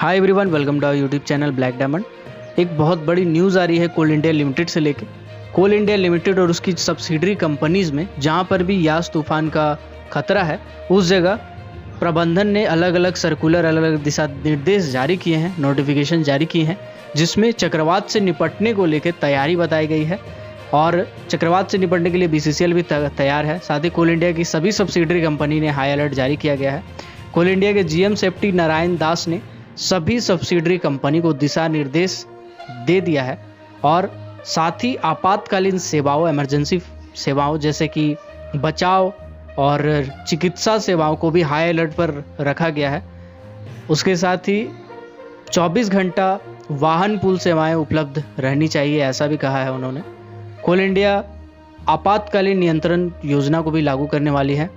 Hi everyone, welcome to our YouTube channel black diamond. एक बहुत बड़ी न्यूज़ आ रही है कोल इंडिया लिमिटेड से लेके। कोल इंडिया लिमिटेड और उसकी सब्सिडरी कंपनीज़ में जहां पर भी यास तूफान का खतरा है, उस जगह प्रबंधन ने अलग अलग सर्कुलर, अलग अलग दिशा निर्देश जारी किए हैं, नोटिफिकेशन जारी किए हैं, जिसमें चक्रवात से निपटने को लेकर तैयारी बताई गई है। और चक्रवात से निपटने के लिए बीसीसीएल भी तैयार है। साथ ही कोल इंडिया की सभी सब्सिडरी कंपनी ने हाई अलर्ट जारी किया गया है। कोल इंडिया के जीएम सेफ्टी नारायण दास ने सभी सब्सिडरी कंपनी को दिशा निर्देश दे दिया है और साथ ही आपातकालीन सेवाओं, इमरजेंसी सेवाओं जैसे कि बचाव और चिकित्सा सेवाओं को भी हाई अलर्ट पर रखा गया है। उसके साथ ही 24 घंटा वाहन पुल सेवाएं उपलब्ध रहनी चाहिए, ऐसा भी कहा है उन्होंने। कोल इंडिया आपातकालीन नियंत्रण योजना को भी लागू करने वाली है।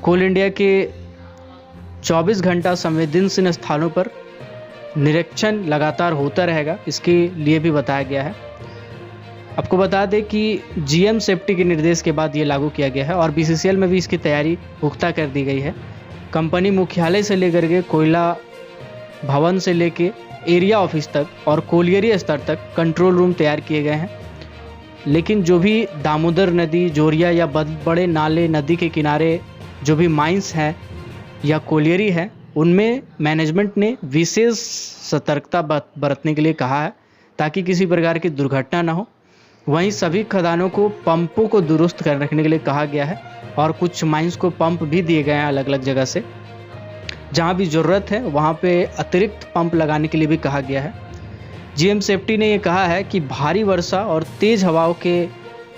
कोल इंडिया के 24 घंटा संवेदनशील स्थानों पर निरीक्षण लगातार होता रहेगा, इसके लिए भी बताया गया है। आपको बता दें कि जीएम सेफ्टी के निर्देश के बाद ये लागू किया गया है और बीसीसीएल में भी इसकी तैयारी पुख्ता कर दी गई है। कंपनी मुख्यालय से लेकर के कोयला भवन से लेकर एरिया ऑफिस तक और कोलियरी स्तर तक कंट्रोल रूम तैयार किए गए हैं। लेकिन जो भी दामोदर नदी, जोरिया या बड़े नाले, नदी के किनारे जो भी माइंस हैं या कोलियरी है, उनमें मैनेजमेंट ने विशेष सतर्कता बरतने के लिए कहा है ताकि किसी प्रकार की दुर्घटना ना हो। वहीं सभी खदानों को पंपों को दुरुस्त कर रखने के लिए कहा गया है और कुछ माइंस को पंप भी दिए गए हैं अलग अलग जगह से। जहां भी ज़रूरत है वहां पे अतिरिक्त पंप लगाने के लिए भी कहा गया है। जीएम सेफ्टी ने ये कहा है कि भारी वर्षा और तेज़ हवाओं के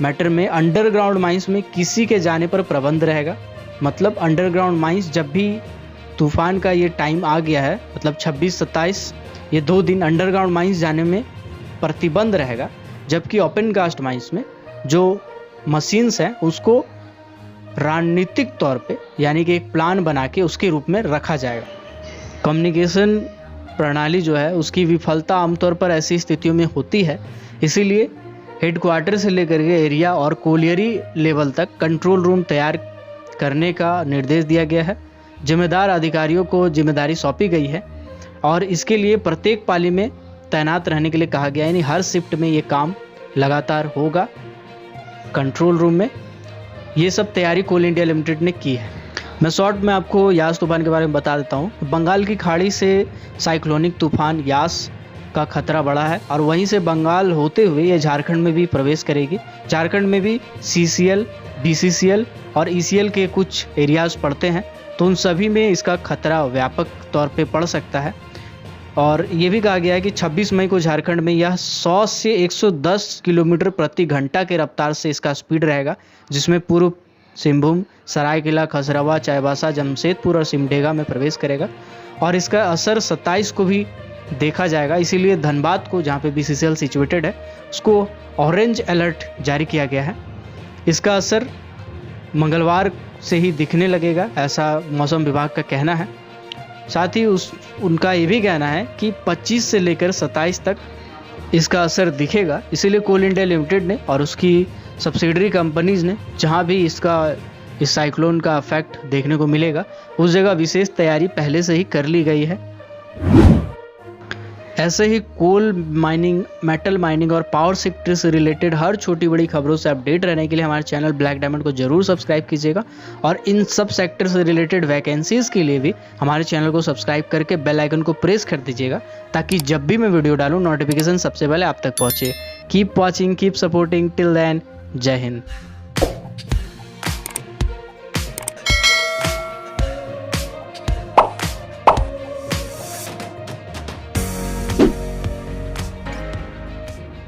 मैटर में अंडरग्राउंड माइंस में किसी के जाने पर प्रतिबंध रहेगा। मतलब अंडरग्राउंड माइंस जब भी तूफान का ये टाइम आ गया है, मतलब 26-27 ये 2 दिन अंडरग्राउंड माइंस जाने में प्रतिबंध रहेगा। जबकि ओपन कास्ट माइंस में जो मशीन्स हैं उसको रणनीतिक तौर पे यानी कि एक प्लान बना के उसके रूप में रखा जाएगा। कम्युनिकेशन प्रणाली जो है उसकी विफलता आमतौर पर ऐसी स्थितियों में होती है, इसीलिए हेडक्वार्टर से लेकर के एरिया और कोलियरी लेवल तक कंट्रोल रूम तैयार करने का निर्देश दिया गया है। जिम्मेदार अधिकारियों को जिम्मेदारी सौंपी गई है और इसके लिए प्रत्येक पाली में तैनात रहने के लिए कहा गया है। यानी हर शिफ्ट में ये काम लगातार होगा कंट्रोल रूम में। ये सब तैयारी कोल इंडिया लिमिटेड ने की है। मैं शॉर्ट में आपको यास तूफान के बारे में बता देता हूँ। बंगाल की खाड़ी से साइक्लोनिक तूफान यास का खतरा बढ़ा है और वहीं से बंगाल होते हुए ये झारखंड में भी प्रवेश करेगी। झारखंड में भी सीसीएल, बीसीसीएल और ईसीएल के कुछ एरियाज पड़ते हैं, तो उन सभी में इसका खतरा व्यापक तौर पे पड़ सकता है। और ये भी कहा गया है कि 26 मई को झारखंड में यह 100 से 110 किलोमीटर प्रति घंटा के रफ्तार से इसका स्पीड रहेगा, जिसमें पूर्व सिंहभूम, सरायकेला, खसरवा, चाईबासा, जमशेदपुर और सिमडेगा में प्रवेश करेगा। और इसका असर 27 को भी देखा जाएगा। इसीलिए धनबाद को, जहाँ पे बीसीसीएल सिचुएटेड है, उसको ऑरेंज अलर्ट जारी किया गया है। इसका असर मंगलवार से ही दिखने लगेगा, ऐसा मौसम विभाग का कहना है। साथ ही उनका ये भी कहना है कि 25 से लेकर 27 तक इसका असर दिखेगा। इसीलिए कोल इंडिया लिमिटेड ने और उसकी सब्सिडरी कंपनीज ने जहां भी इस साइक्लोन का इफेक्ट देखने को मिलेगा, उस जगह विशेष तैयारी पहले से ही कर ली गई है। ऐसे ही कोल माइनिंग, मेटल माइनिंग और पावर सेक्टर से रिलेटेड हर छोटी बड़ी खबरों से अपडेट रहने के लिए हमारे चैनल ब्लैक डायमंड को जरूर सब्सक्राइब कीजिएगा। और इन सब सेक्टर से रिलेटेड वैकेंसीज़ के लिए भी हमारे चैनल को सब्सक्राइब करके बेल आइकन को प्रेस कर दीजिएगा, ताकि जब भी मैं वीडियो डालूँ नोटिफिकेशन सबसे पहले आप तक पहुँचे। Keep watching, keep supporting, till then, जय हिंद।